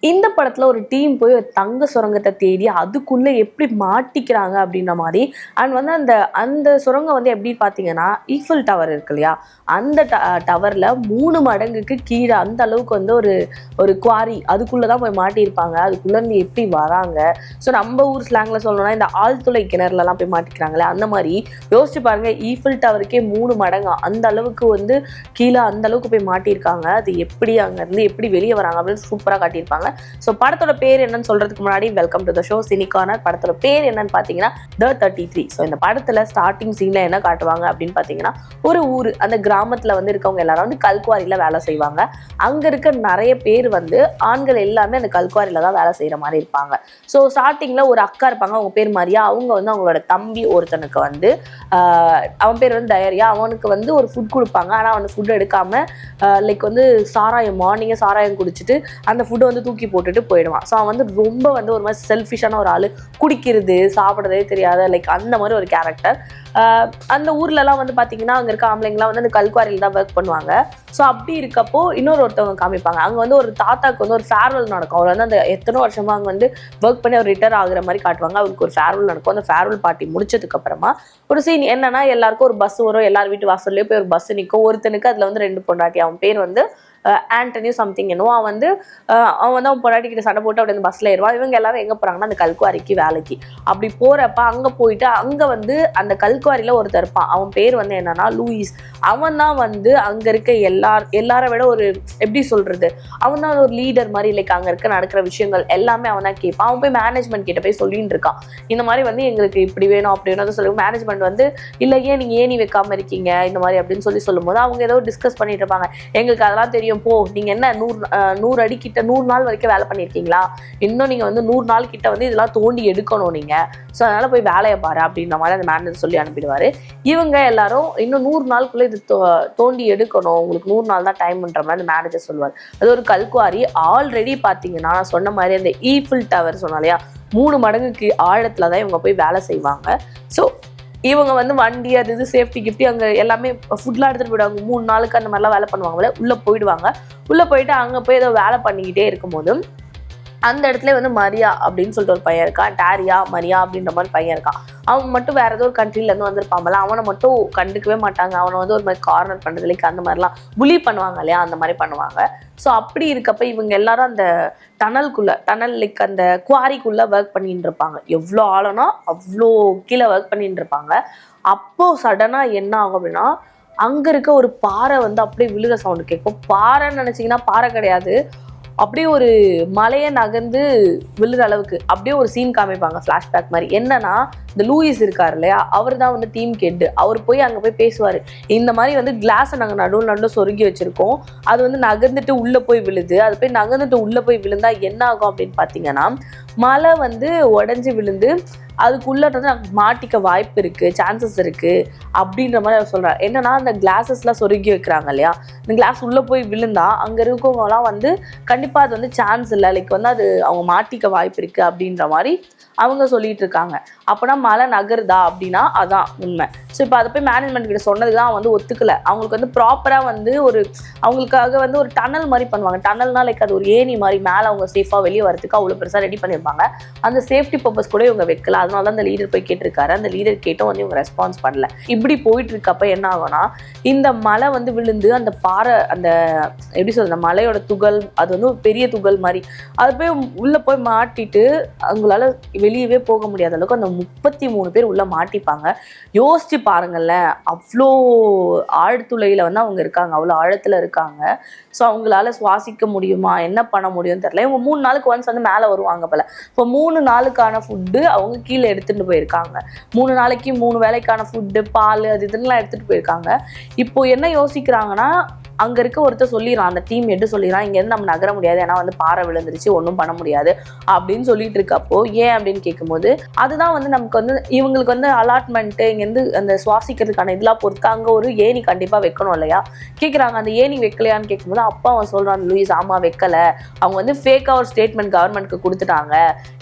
இந்த படத்துல ஒரு டீம் போய் ஒரு தங்க சுரங்கத்தை தேடி அதுக்குள்ள எப்படி மாட்டிக்கிறாங்க அப்படின்ற மாதிரி. அண்ட் வந்து அந்த அந்த சுரங்கம் வந்து எப்படி பார்த்தீங்கன்னா, ஈஃபில் டவர் இருக்கு இல்லையா, அந்த டவர்ல 3 மடங்குக்கு கீழே அந்த அளவுக்கு வந்து ஒரு ஒரு குவாரி அதுக்குள்ள தான் போய் மாட்டியிருப்பாங்க. அதுக்குள்ள இருந்து எப்படி வராங்க. ஸோ நம்ம ஊர் ஸ்லாங்ல சொல்லணும்னா இந்த ஆழ்துளை கிணறுலலாம் போய் மாட்டிக்கிறாங்களே அந்த மாதிரி யோசிச்சு பாருங்க. ஈஃபில் டவருக்கே 3 மடங்கா அந்த அளவுக்கு வந்து கீழே அந்த அளவுக்கு போய் மாட்டியிருக்காங்க. அது எப்படி அங்கேருந்து எப்படி வெளியே வராங்க அப்படின்னு சூப்பராக காட்டியிருப்பாங்க. ஸோ படத்தோட பேர் என்னன்னு சொல்றதுக்கு முன்னாடி welcome to the show cine corner. படத்தோட பேர் என்னன்னு பார்த்தீங்கன்னா த 33. ஸோ இந்த படத்துல ஸ்டார்டிங் சீன்ல என்ன காட்டுவாங்க அப்படின்னு பார்த்தீங்கன்னா, ஒரு ஊர் அந்த கிராமத்துல வந்து இருக்கவங்க எல்லாரும் வந்து கல்குவாரியில வேலை செய்வாங்க. அங்க இருக்க நிறைய பேர் வந்து ஆண்கள் எல்லாமே அந்த கல்குவாரியில தான் வேலை செய்யற மாதிரி இருப்பாங்க. ஸோ ஸ்டார்டிங்ல ஒரு அக்கா இருப்பாங்க, அவங்க பேர் மரியா. அவங்க வந்து அவங்களோட தம்பி ஒருத்தனுக்கு வந்து அவன் பேர் வந்து டயரியா, அவனுக்கு வந்து ஒரு ஃபுட் கொடுப்பாங்க. ஆனால் அவன் ஃபுட் எடுக்காம லைக் வந்து சாராயம் மார்னிங்கே சாராயம் குடிச்சிட்டு அந்த ஃபுட்டை வந்து தூக்கி போட்டுட்டு போயிடுவான். ஸோ அவன் வந்து ரொம்ப வந்து ஒரு மாதிரி செல்ஃபிஷான ஒரு ஆள், குடிக்கிறது சாப்பிட்றதே தெரியாத லைக் அந்த மாதிரி ஒரு கேரக்டர். அந்த ஊர்லலாம் வந்து பார்த்தீங்கன்னா அங்கே இருக்க ஆம்பளைங்கலாம் வந்து அந்த கல்குவாரியில் தான் ஒர்க் பண்ணுவாங்க. ஸோ அப்படி இருக்கப்போ ஒருத்தவங்க காமிப்பாங்க. அங்கே வந்து ஒரு தாத்தாக்கு வந்து ஒரு ஃபேர்வெல் நடக்கும். அவர் வந்து அந்த எத்தனை வருஷமாக அங்கே வந்து ஒர்க் பண்ணி அவர் ரிட்டையர் ஆகுற மாதிரி காட்டுவாங்க. அவருக்கு ஒரு ஃபேர்வெல் நடக்கும். அந்த ஃபேர்வெல் பார்ட்டி முடிச்சதுக்கு அப்புறமா ஒரு சீன் என்னன்னா, எல்லாருக்கும் ஒரு பஸ் வரும். எல்லார் வீட்டு வாசல்லையும் போய் ஒரு பஸ் நிற்கும். ஒருத்தனுக்கு அதில் வந்து 2 பொண்டாட்டி. அவன் பேர் வந்து ஆண்டனியோ சம்திங் என்னவோ. அவன் வந்து அவன் பொண்டாட்டி கிட்ட சண்டை போட்டு அப்படி அந்த பஸ்ல ஏறுவான். இவங்க எல்லாரும் எங்க போறாங்கன்னா அந்த கல்குவாரிக்கு வேலைக்கு. அப்படி போறப்ப அங்க போயிட்டு அங்க வந்து அந்த கல்குவாரியில ஒருத்தர் இருப்பான். அவன் பேர் வந்து என்னன்னா லூயிஸ். அவன் தான் வந்து அங்க இருக்க எல்லாரை விட ஒரு எப்படி சொல்றது, அவன் தான் ஒரு லீடர் மாதிரி. லைக் அங்க இருக்க நடக்கிற விஷயங்கள் எல்லாமே அவன் தான் கேட்பான். அவன் போய் மேனேஜ்மெண்ட் கிட்ட போய் சொல்லிட்டு இருக்கான், இந்த மாதிரி வந்து எங்களுக்கு இப்படி வேணும் அப்படி வேணும் சொல்லி. மேனேஜ்மெண்ட் வந்து இல்ல ஏன் நீங்க ஏணி வைக்காம இருக்கீங்க இந்த மாதிரி அப்படின்னு சொல்லும் போது அவங்க ஏதோ டிஸ்கஸ் பண்ணிட்டு இருப்பாங்க. எங்களுக்கு அதெல்லாம் தெரியும், போ நீங்க என்ன 100 அடி கிட்ட 100 நாள் வரைக்கும் வேலை பண்ணிருக்கீங்களா, இன்னும் நீங்க வந்து 100 நாள் கிட்ட வந்து இதெல்லாம் தோண்டி எடுக்கணும் நீங்க, ஸோ அதனால போய் வேலையை பாரு அப்படின்ற மாதிரி அந்த மேனேஜர் சொல்லி அனுப்பிடுவாரு. இவங்க எல்லாரும் இன்னும் 100 நாளுக்குள்ள இது தோண்டி எடுக்கணும், உங்களுக்கு 100 நாள் தான் டைம்ன்ற மாதிரி அந்த மேனேஜர் சொல்லுவார். அது ஒரு கல்குவாரி. ஆல்ரெடி பார்த்தீங்கன்னா நான் சொன்ன மாதிரி அந்த ஈஃபில் டவர் சொன்னாலையா 3 மடங்குக்கு ஆழத்துல தான் இவங்க போய் வேலை செய்வாங்க. ஸோ இவங்க வந்து வண்டி அது இது சேஃப்டி கிஃப்டி அங்கே எல்லாமே ஃபுட்லாம் எடுத்துகிட்டு போயிடுவாங்க. 3 நாளுக்கு அந்த மாதிரிலாம் வேலை பண்ணுவாங்கல்ல, உள்ளே போயிடுவாங்க. உள்ளே போயிட்டு அங்கே போய் ஏதோ வேலை பண்ணிக்கிட்டே இருக்கும்போது அந்த இடத்துல வந்து மரியா அப்படின்னு சொல்லிட்டு ஒரு பையன் இருக்கான். டாரியா மரியா அப்படின்ற மாதிரி பையன் இருக்கான். அவன் மட்டும் வேற ஏதோ ஒரு கண்ட்ரிலேருந்து வந்திருப்பாங்கல்ல, அவனை மட்டும் கண்டுக்கவே மாட்டாங்க. அவனை வந்து ஒரு மாதிரி கார்னர் பண்ணுறது லைக் அந்த மாதிரிலாம் புலி பண்ணுவாங்க இல்லையா, அந்த மாதிரி பண்ணுவாங்க. ஸோ அப்படி இருக்கப்ப இவங்க எல்லாரும் அந்த டனல் லைக் அந்த குவாரிக்குள்ளே ஒர்க் பண்ணிட்டு இருப்பாங்க. எவ்வளோ ஆழம்னா அவ்வளோ கீழே ஒர்க் பண்ணிட்டு இருப்பாங்க. அப்போது சடனாக என்ன ஆகும் அப்படின்னா, அங்கே இருக்க ஒரு பாறை வந்து அப்படியே விழுகிற சவுண்டு கேட்கும். பாறைன்னு நினச்சிங்கன்னா பாறை கிடையாது, அப்படியே ஒரு மலையை நகர்ந்து விழுற அளவுக்கு அப்படியே ஒரு சீன் காமிப்பாங்க, ஃப்ளாஷ்பேக் மாதிரி. என்னன்னா இந்த லூயிஸ் இருக்கார் இல்லையா, அவர் தான் வந்து டீம் ஹெட். அவர் போய் அங்கே போய் பேசுவார், இந்த மாதிரி வந்து கிளாஸை நாங்கள் நடுவில் சொருகி வச்சுருக்கோம், அது வந்து நகர்ந்துட்டு உள்ளே போய் விழுது, அது போய் நகர்ந்துட்டு உள்ளே போய் விழுந்தா என்ன ஆகும் அப்படின்னு பார்த்தீங்கன்னா, மலை வந்து உடஞ்சி விழுந்து அதுக்குள்ளே வந்து மாட்டிக்க வாய்ப்பு இருக்குது, சான்சஸ் இருக்குது அப்படின்ற மாதிரி அவர் சொல்கிறார். என்னன்னா அந்த கிளாஸஸ்லாம் சொருகி வைக்கிறாங்க இல்லையா, இந்த கிளாஸ் உள்ளே போய் விழுந்தா அங்கே இருக்கவங்கலாம் வந்து கண்டிப்பாக அது வந்து சான்ஸ் இல்லை, லைக் வந்து அது அவங்க மாட்டிக்க வாய்ப்பு இருக்குது அப்படின்ற மாதிரி அவங்க சொல்லிட்டு இருக்காங்க. அப்போனா மலை நகருதா அப்படின்னா அதான் உண்மை. ஸோ இப்போ அதை போய் மேனேஜ்மெண்ட் கிட்ட சொன்னது தான் வந்து ஒத்துக்கலை. அவங்களுக்கு வந்து ப்ராப்பராக வந்து ஒரு அவங்களுக்காக வந்து ஒரு டனல் மாதிரி பண்ணுவாங்க. டனல்னா லைக் அது ஒரு ஏணி மாதிரி மேலே அவங்க சேஃபாக வெளியே வரதுக்கு அவ்வளோ பெருசாக ரெடி பண்ணியிருப்பாங்க. அந்த சேஃப்டி பர்பஸ் கூட இவங்க வைக்கல. அதனால தான் அந்த லீடர் போய் கேட்டிருக்காரு. அந்த லீடர் கேட்டும் வந்து இவங்க ரெஸ்பான்ஸ் பண்ணல. இப்படி போயிட்டு இருக்கப்ப என்ன ஆகும்னா, இந்த மலை வந்து விழுந்து அந்த பாறை அந்த எப்படி சொல்ற மலையோட துகள் அது வந்து ஒரு பெரிய துகள் மாதிரி அது போய் உள்ளே போய் மாட்டிட்டு அவங்களால வெளியவே போக முடியாத அளவுக்கு அந்த 33 பேர் உள்ள மாட்டிப்பாங்க. யோசிச்சு பாருங்கள்ல, அவ்வளோ ஆழ்துளையில வந்து அவங்க இருக்காங்க, அவ்வளோ ஆழத்துல இருக்காங்க. ஸோ அவங்களால சுவாசிக்க முடியுமா, என்ன பண்ண முடியும்னு தெரியல. இவங்க 3 நாளுக்கு ஒன்ஸ் வந்து மேலே வருவாங்க போல. இப்போ 3 நாளுக்கான ஃபுட்டு அவங்க கீழே எடுத்துட்டு போயிருக்காங்க. 3 நாளைக்கு 3 வேளைக்கான ஃபுட்டு பால் அது இதெல்லாம் எடுத்துட்டு போயிருக்காங்க. இப்போ என்ன யோசிக்கிறாங்கன்னா, அங்கே இருக்க ஒருத்தர் சொல்லிடுறான், அந்த டீம் ஹெட் சொல்லிடுறான், இங்கேருந்து நம்ம நகர முடியாது, ஏன்னா வந்து பாறை விழுந்துருச்சு, ஒன்றும் பண்ண முடியாது அப்படின்னு சொல்லிட்டு இருக்கப்போ, ஏன் அப்படின்னு கேட்கும்போது அதுதான் வந்து நமக்கு வந்து இவங்களுக்கு வந்து அலாட்மெண்ட்டு இங்கேருந்து அந்த சுவாசிக்கிறதுக்கான இதெல்லாம் பொறுத்து அங்கே ஒரு ஏணி கண்டிப்பாக வைக்கணும் இல்லையா. கேட்குறாங்க அந்த ஏணி வைக்கலையான்னு கேட்கும்போது அப்பா அவன் சொல்கிறான், லூயிஸ் ஆமா வைக்கலை, அவங்க வந்து ஃபேக்காக ஒரு ஸ்டேட்மெண்ட் கவர்மெண்ட்டுக்கு கொடுத்துட்டாங்க,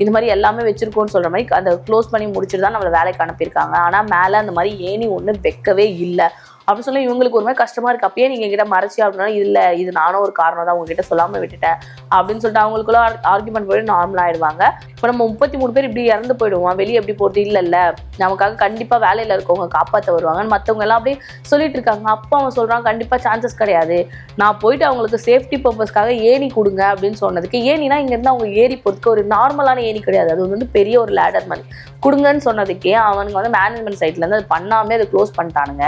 இந்த மாதிரி எல்லாமே வச்சிருக்கோன்னு சொல்கிற மாதிரி அந்த க்ளோஸ் பண்ணி முடிச்சுட்டு தான் நம்மளை வேலைக்கு அனுப்பியிருக்காங்க, ஆனால் மேலே அந்த மாதிரி ஏணி ஒன்று வைக்கவே இல்லை அப்படின்னு சொல்லி இவங்களுக்கு ஒரு மாதிரி கஷ்டமா இருக்கு. அப்பயே நீங்க என்கிட்ட மறைச்சி அப்படின்னா இல்லை இது நானும் ஒரு காரணம் தான் உங்ககிட்ட சொல்லாமல் விட்டுட்டேன் அப்படின்னு சொல்லிட்டு அவங்களுக்குள்ள ஆர்குமெண்ட் போய் நார்மல் ஆயிடுவாங்க. இப்போ நம்ம 33 பேர் இப்படி இறந்து போயிடுவோம், வெளியே எப்படி போகிறது, இல்ல நமக்காக கண்டிப்பா வேலையில இருக்கவங்க காப்பாற்ற வருவாங்கன்னு மற்றவங்க எல்லாம் அப்படியே சொல்லிட்டு இருக்காங்க. அப்போ அவன் சொல்றான் கண்டிப்பா சான்சஸ் கிடையாது, நான் போயிட்டு அவங்களுக்கு சேஃப்டி பர்பஸ்க்காக ஏணி கொடுங்க அப்படின்னு சொன்னதுக்கு, ஏணினா இங்க இருந்து அவங்க ஏறி போறதுக்கு ஒரு நார்மலான ஏணி கிடையாது, அது வந்து பெரிய ஒரு லேடர் மாதிரி கொடுங்கன்னு சொன்னதுக்கே அவனுங்க வந்து மேனேஜ்மெண்ட் சைட்ல இருந்து அது பண்ணாமே அதை க்ளோஸ் பண்ணிட்டானுங்க,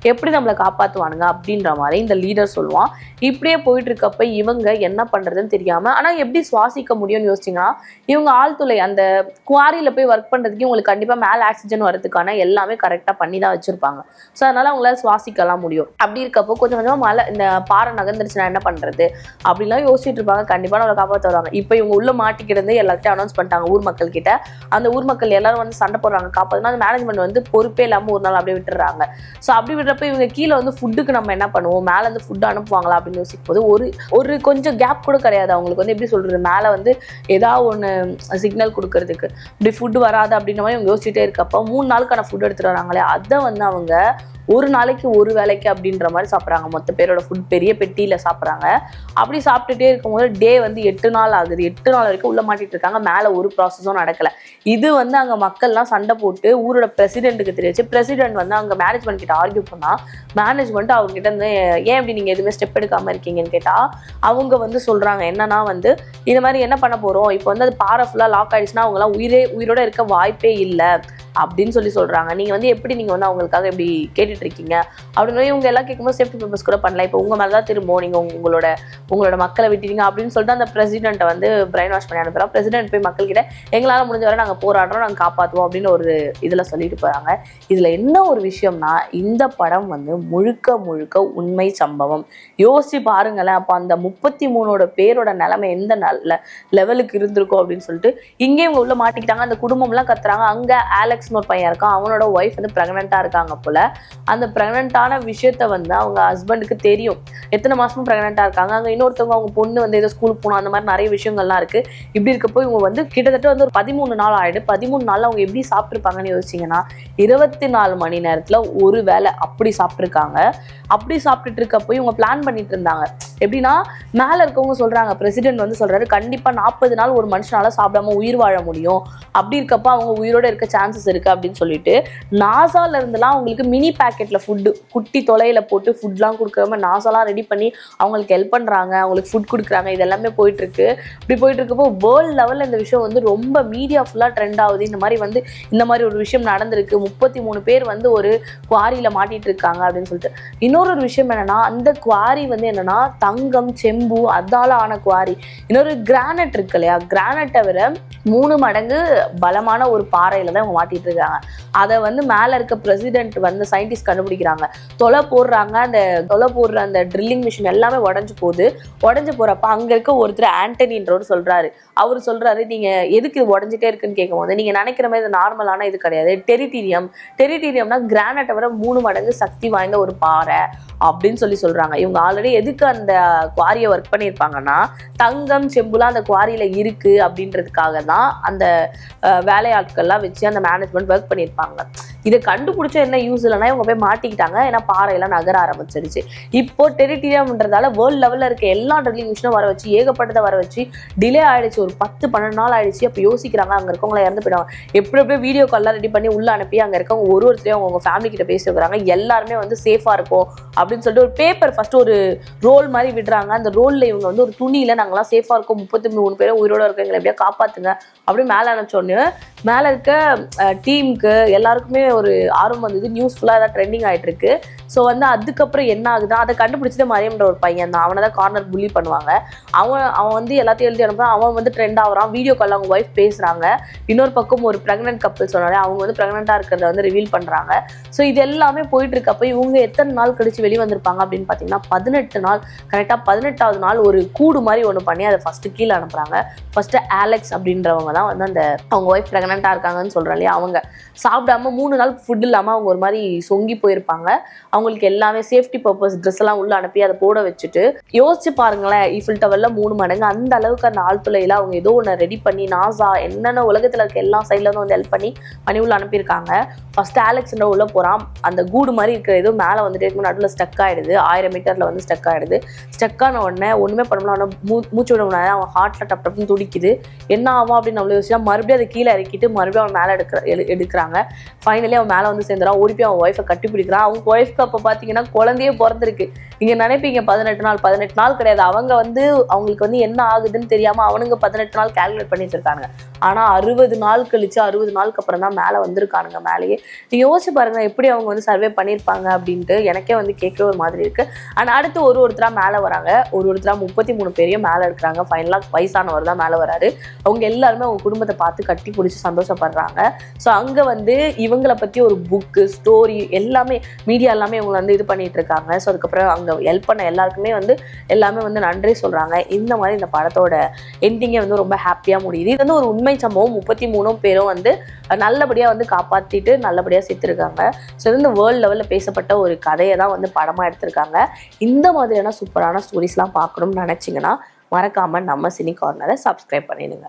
எப்படி நம்மளை காப்பாற்றுவானுங்க அப்படின்ற மாதிரி இந்த லீடர் சொல்லுவான். இப்படியே போயிட்டு இருக்கப்ப இவங்க என்ன பண்றதுன்னு தெரியாம, ஆனா எப்படி சுவாசிக்க முடியும்னு யோசிச்சிங்கன்னா, இவங்க ஆழ்துளை அந்த குவாரியில போய் ஒர்க் பண்றதுக்கு இவங்களுக்கு கண்டிப்பா மேல ஆக்சிஜன் வரதுக்கான எல்லாமே கரெக்டா பண்ணி தான் வச்சிருப்பாங்க. ஸோ அதனால அவங்களால சுவாசிக்கலாம் முடியும். அப்படி இருக்கப்போ கொஞ்சம் கொஞ்சமா மழை இந்த பாறை நகர்ந்துருச்சுன்னா என்ன பண்றது அப்படிலாம் யோசிச்சுட்டு இருப்பாங்க. கண்டிப்பா நம்மளை காப்பாற்ற வருவாங்க. இப்போ இவங்க உள்ள மாட்டிக்கிறது எல்லாத்தையும் அனௌன்ஸ் பண்ணிட்டாங்க ஊர் மக்கள் கிட்ட. அந்த ஊர் மக்கள் எல்லாரும் வந்து சண்டை போடுறாங்க காப்பாதுன்னா, அந்த மேனேஜ்மெண்ட் வந்து பொறுப்பே இல்லாமல் ஒரு நாள் அப்படியே விட்டுறாங்க. ஸோ அப்படி விடுறப்ப இவங்க கீழே வந்து ஃபுட்டுக்கு நம்ம என்ன பண்ணுவோம், மேலே வந்து ஃபுட்டு அனுப்புவாங்களா அப்படின்னு யோசிக்கும் போது ஒரு கொஞ்சம் கேப் கூட கிடையாது அவங்களுக்கு. வந்து எப்படி சொல்றது, மேலே வந்து ஏதாவது ஒன்று சிக்னல் கொடுக்கறதுக்கு இப்படி ஃபுட்டு வராது அப்படின்ற மாதிரி இவங்க யோசிச்சுட்டே இருக்கப்போ 3 நாளுக்கான ஃபுட் எடுத்துட்டு வராங்களே, அதை வந்து அவங்க ஒரு நாளைக்கு ஒரு வேலைக்கு அப்படின்ற மாதிரி சாப்பிட்றாங்க. மொத்த பேரோட ஃபுட் பெரிய பெட்டியில் சாப்பிட்றாங்க. அப்படி சாப்பிட்டுட்டே இருக்கும்போது டே வந்து 8 நாள் ஆகுது. 8 நாள் வரைக்கும் உள்ள மாட்டிட்டு இருக்காங்க. மேலே ஒரு ப்ராசஸும் நடக்கலை. இது வந்து அங்கே மக்கள்லாம் சண்டை போட்டு ஊரோட பிரசிடென்ட்டுக்கு தெரிவிச்சு, பிரசிடென்ட் வந்து அங்கே மேனேஜ்மெண்ட் கிட்ட ஆர்கியூ பண்ணால், மேனேஜ்மெண்ட் அவங்க கிட்ட இருந்து ஏன் இப்படி நீங்கள் எதுவுமே ஸ்டெப் எடுக்காமல் இருக்கீங்கன்னு கேட்டால், அவங்க வந்து சொல்கிறாங்க என்னன்னா வந்து இது மாதிரி என்ன பண்ண போகிறோம், இப்போ வந்து அது பாறை ஃபுல்லாக லாக் ஆகிடுச்சுன்னா அவங்களாம் உயிரோட இருக்க வாய்ப்பே இல்லை அப்படின்னு சொல்கிறாங்க. நீங்கள் வந்து எப்படி நீங்கள் வந்து அவங்களுக்காக இப்படி கேட்டுட்டு இருக்கீங்க அப்படின்னு இவங்க எல்லாம் கேட்கும்போது சேஃப்டி பர்பஸ் கூட பண்ணல, இப்போ உங்கள் மேலே தான் திரும்ப நீங்கள் உங்களோட மக்களை விட்டுட்டீங்க அப்படின்னு சொல்லிட்டு அந்த பிரசிடென்ட்டை வந்து பிரைன் வாஷ் பண்ணி அனுப்புகிறோம். பிரசிடென்ட் போய் மக்கள்கிட்ட எங்களால் முடிஞ்ச வரை நாங்கள் போராடுறோம், நாங்கள் காப்பாற்றுவோம் அப்படின்னு ஒரு இதில் சொல்லிட்டு போகிறாங்க. இதில் என்ன ஒரு விஷயம்னா, இந்த படம் வந்து முழுக்க முழுக்க உண்மை சம்பவம். யோசிச்சு பாருங்களேன். அப்போ அந்த 33 பேரோட நிலைமை எந்த லெவலுக்கு இருந்திருக்கும் அப்படின்னு சொல்லிட்டு இங்கே இவங்க உள்ள மாட்டிக்கிட்டாங்க. அந்த குடும்பம்லாம் கத்துறாங்க. அங்கே ஆலெக்ஸ்னு ஒரு பையன் இருக்கான், அவனோட ஒய்ஃப் வந்து ப்ரெக்னெண்ட்டாக இருக்காங்க போல. அந்த ப்ரெக்னென்ட்டான விஷயத்த வந்து அவங்க ஹஸ்பண்டுக்கு தெரியும், எத்தனை மாசமும் ப்ரெக்னெண்ட்டாக இருக்காங்க. அங்கே இன்னொருத்தவங்க அவங்க பொண்ணு வந்து ஏதோ ஸ்கூலுக்கு போகணும், அந்த மாதிரி நிறைய விஷயங்கள்லாம் இருக்கு. இப்படி இருக்கப்போ இவங்க வந்து கிட்டத்தட்ட வந்து ஒரு 13 நாள் ஆயிடு. 13 நாள் அவங்க எப்படி சாப்பிட்டுருப்பாங்கன்னு யோசிச்சிங்கன்னா, 24 மணி நேரத்தில் ஒரு வேளை அப்படி சாப்பிட்ருக்காங்க. அப்படி சாப்பிட்டுட்டு இருக்கப்போ இவங்க பிளான் பண்ணிட்டு இருந்தாங்க. எப்படின்னா, மேலே இருக்கவங்க சொல்றாங்க, பிரசிடென்ட் வந்து சொல்றாரு கண்டிப்பாக 40 நாள் ஒரு மனுஷனால சாப்பிடாம உயிர் வாழ முடியும், அப்படி இருக்கப்போ அவங்க உயிரோட இருக்க சான்சஸ் இருக்கு அப்படின்னு சொல்லிட்டு நாசால இருந்தெல்லாம் அவங்களுக்கு மினி பேக்கெட்ல ஃபுட்டு குட்டி தொலையில போட்டு ஃபுட்லாம் கொடுக்காம நாசாலாம் ரெடி பண்ணி அவங்களுக்கு ஹெல்ப் பண்றாங்க, அவங்களுக்கு ஃபுட் கொடுக்குறாங்க. இது எல்லாமே போயிட்டு இருக்கு. இப்படி போயிட்டு இருக்கப்போ வேர்ல்டு லெவலில் இந்த விஷயம் வந்து ரொம்ப மீடியா ஃபுல்லாக ட்ரெண்ட் ஆகுது. இந்த மாதிரி ஒரு விஷயம் நடந்திருக்கு, 33 பேர் வந்து ஒரு குவாரியில மாட்டிட்டு இருக்காங்க அப்படின்னு சொல்லிட்டு. இன்னொரு விஷயம் என்னன்னா, அந்த குவாரி வந்து என்னன்னா தங்கம் செம்பு அதால ஆன குவாரி. இன்னொரு கிரானைட் இருக்கு இல்லையா, கிரானைட்டை விட 3 மடங்கு பலமான ஒரு பாறையில தான் அவங்க மாட்டிட்டு இருக்காங்க. அதை வந்து மேல இருக்க பிரசிடென்ட் வந்து சயின்டிஸ்ட் கண்டுபிடிக்கிறாங்க. தொலை போடுற அந்த ட்ரில்லிங் மிஷின் எல்லாமே உடஞ்சு போறப்ப அங்க இருக்க ஒருத்தர் ஆண்டனின்றவர் சொல்றாரு. அவர் சொல்றாரு, நீங்க எதுக்கு இது உடஞ்சிட்டே இருக்குன்னு கேட்கும்போது, நீங்க நினைக்கிற மாதிரி இது நார்மலான இது கிடையாது, டெரிட்டீரியம்னா கிரானைட்டை விட 3 மடங்கு சக்தி வாய்ந்த ஒரு பாறை அப்படின்னு சொல்றாங்க. இவங்க ஆல்ரெடி எதுக்கு அந்த குவாரியை ஒர்க் பண்ணியிருப்பாங்கன்னா, தங்கம் செம்புலாம் அந்த குவாரியில இருக்கு அப்படின்றதுக்காக தான் அந்த வேலையாட்கள்லாம் வச்சு அந்த மேனேஜ்மெண்ட் ஒர்க் பண்ணியிருப்பாங்க. இதை கண்டுபிடிச்ச என்ன யூஸ் இல்லைன்னா இவங்க போய் மாட்டிக்கிட்டாங்க. ஏன்னா பாறையெல்லாம் நகர ஆரம்பிச்சிருச்சு. இப்போ டெரிட்டீரியம்ன்றதால வேர்ல்டு லெவலில் இருக்க எல்லா ட்ரில்லிங் மிஷினும் வர வச்சு ஏகப்பட்டதை வர வச்சு டிலே ஆயிடுச்சு. ஒரு 10-12 நாள் ஆயிடுச்சு. அப்போ யோசிக்கிறாங்க, அங்கே இருக்கவங்கள இறந்து போயிடுவாங்க. எப்படியோ வீடியோ கால்லாம் ரெடி பண்ணி உள்ள அனுப்பி அங்கே இருக்கவங்க ஒருத்தரையும் அவங்க ஃபேமிலி கிட்ட பேசி வைக்கிறாங்க. எல்லாருமே வந்து சேஃபாக இருக்கும் அப்படின்னு சொல்லிட்டு ஒரு பேப்பர் ஃபர்ஸ்ட் ஒரு ரோல் மாதிரி விடுறாங்க. அந்த ரோல்ல இவங்க வந்து ஒரு துணியில நாங்களாம் சேஃபா இருக்கோம், 33 பேரும் உயிரோட இருக்கோம், எங்களை எப்படியா காப்பாத்துங்க அப்படின்னு மேலே அனுப்பிச்சோன்னு மேலே இருக்க டீமுக்கு எல்லாருக்குமே ஒரு ஆர்வம் வந்தது. நியூஸ் ஃபுல்லாக ஏதாவது ட்ரெண்டிங் ஆகிட்டு இருக்கு. ஸோ வந்து அதுக்கப்புறம் என்ன ஆகுதுன்னா, அதை கண்டுபிடிச்சது மரியம்ன்ற ஒரு பையன் தான். அவனை தான் கார்னர் புள்ளி பண்ணுவாங்க. அவன் வந்து எல்லாத்தையும் எழுதி அனுப்புறான். அவன் வந்து ட்ரெண்ட் ஆகிறான். வீடியோ கால் அவங்க ஒய்ஃப் பேசுறாங்க. இன்னொரு பக்கம் ஒரு ப்ரெக்னென்ட் கப்பல் சொன்னாலே அவங்க வந்து ப்ரெக்னென்ட்டாக இருக்கிறத வந்து ரிவீல் பண்ணுறாங்க. ஸோ இது எல்லாமே போயிட்டு இருக்கப்போ இவங்க எத்தனை நாள் கழிச்சு வெளியே வந்திருப்பாங்க அப்படின்னு பார்த்தீங்கன்னா 18 நாள். கரெக்டாக 18வது நாள் ஒரு கூடு மாதிரி ஒன்று பண்ணி அதை ஃபஸ்ட்டு கீழே அனுப்புகிறாங்க. ஃபஸ்ட்டு ஆலெக்ஸ் அப்படின்றவங்க தான் வந்து அந்த அவங்க ஒய்ஃப் ப்ரெக்னென்ட்டாக இருக்காங்கன்னு சொல்கிறோம் இல்லையா, அவங்க சாப்பிடாம 3 நாள் ஃபுட் இல்லாமல் அவங்க ஒரு மாதிரி சொங்கி போயிருப்பாங்க. அவங்க அவங்களுக்கு எல்லாமே சேஃப்டி பர்பஸ் ட்ரெஸ் எல்லாம் உள்ள அனுப்பி அதை போட வச்சுட்டு யோசிச்சு பாருங்களேன், ஈஃபில் டவர்ல 3 மடங்கு அந்த அளவுக்கு அந்த ஆழ்துளையில அவங்க ஏதோ ஒன்று ரெடி பண்ணி நாசா என்னென்ன உலகத்துல இருக்க எல்லா சைட்ல இருந்து வந்து ஹெல்ப் பண்ணி உள்ள அனுப்பியிருக்காங்க. ஃபர்ஸ்ட் அலெக்சாண்டர் உள்ள போறான், அந்த கூடு மாதிரி இருக்கிற ஏதோ மேலே வந்துட்டு இருக்கும், நடுவில் ஸ்டக் ஆயிடுது, 1000 மீட்டர்ல வந்து ஸ்டக் ஆயிடுது. ஸ்டக் ஆன உடனே ஒண்ணுமே பண்ண முடியல, மூச்சு விட முடியாது, அவன் ஹார்ட்ல டப் டப்னு துடிக்குது. என்ன ஆகும் அப்படின்னு நம்மள யோசிச்சா மறுபடியும் அதை கீழே இறக்கிட்டு மறுபடியும் அவன் மேலே எடுக்கிறாங்க. ஃபைனலி அவன் மேலே வந்து சேர்ந்துறான், ஓடி போய் அவன் ஒய்ஃபை கட்டி பிடிக்கிறான். அவங்க ஒய்ஃப்க்கு அப்போ பார்த்தீங்கன்னா குழந்தையே பிறந்திருக்கு. நீங்க நினைப்பீங்க 18 நாள் கிடையாது, அவங்க வந்து அவங்களுக்கு வந்து என்ன ஆகுதுன்னு தெரியாம அவனுங்க 18 நாள் கால்குலேட் பண்ணிட்டு இருக்காங்க. ஆனா 60 நாள் கழிச்சு 60 நாளுக்கு அப்புறம் தான் மேலே வந்திருக்கானுங்க. மேலேயே நீங்க யோசிச்சு பாருங்க எப்படி அவங்க வந்து சர்வே பண்ணியிருப்பாங்க அப்படின்ட்டு. எனக்கே வந்து கேட்கவே ஒரு மாதிரி இருக்கு. ஆனா அடுத்து ஒருத்தரா மேலே வராங்க, ஒருத்தரா 33 பேரையும் மேலே எடுக்கிறாங்க. ஃபைனலா வயசானவர் தான் மேலே வராரு. அவங்க எல்லாருமே அவங்க குடும்பத்தை பார்த்து கட்டி பிடிச்சி சந்தோஷப்படுறாங்க. ஸோ அங்க வந்து இவங்களை பத்தி ஒரு புக்கு ஸ்டோரி எல்லாமே மீடியா எல்லாமே இவங்களை வந்து இது பண்ணிட்டு இருக்காங்க. ஸோ அதுக்கப்புறம் அங்க ஹெல்ப் பண்ண எல்லாருக்குமே வந்து எல்லாமே வந்து நன்றி சொல்றாங்க. இந்த மாதிரி இந்த படத்தோட எண்டிங்கே வந்து ரொம்ப ஹாப்பியா முடியுது. இது வந்து ஒரு உண்மை சம்பவம். 33 பேரும் வந்து நல்லபடியா வந்து காப்பாத்திட்டு நல்லபடியா சேர்த்திருக்காங்க. ஸோ இது வந்து வேர்ல்டு லெவல்ல பேசப்பட்ட ஒரு கதையை தான் வந்து படமா எடுத்திருக்காங்க. இந்த மாதிரியான சூப்பரான ஸ்டோரிஸ்லாம் பார்க்கணும்னு நினைச்சிங்கன்னா மறக்காம நம்ம சினி கார்னரை சப்ஸ்கிரைப் பண்ணிடுங்க.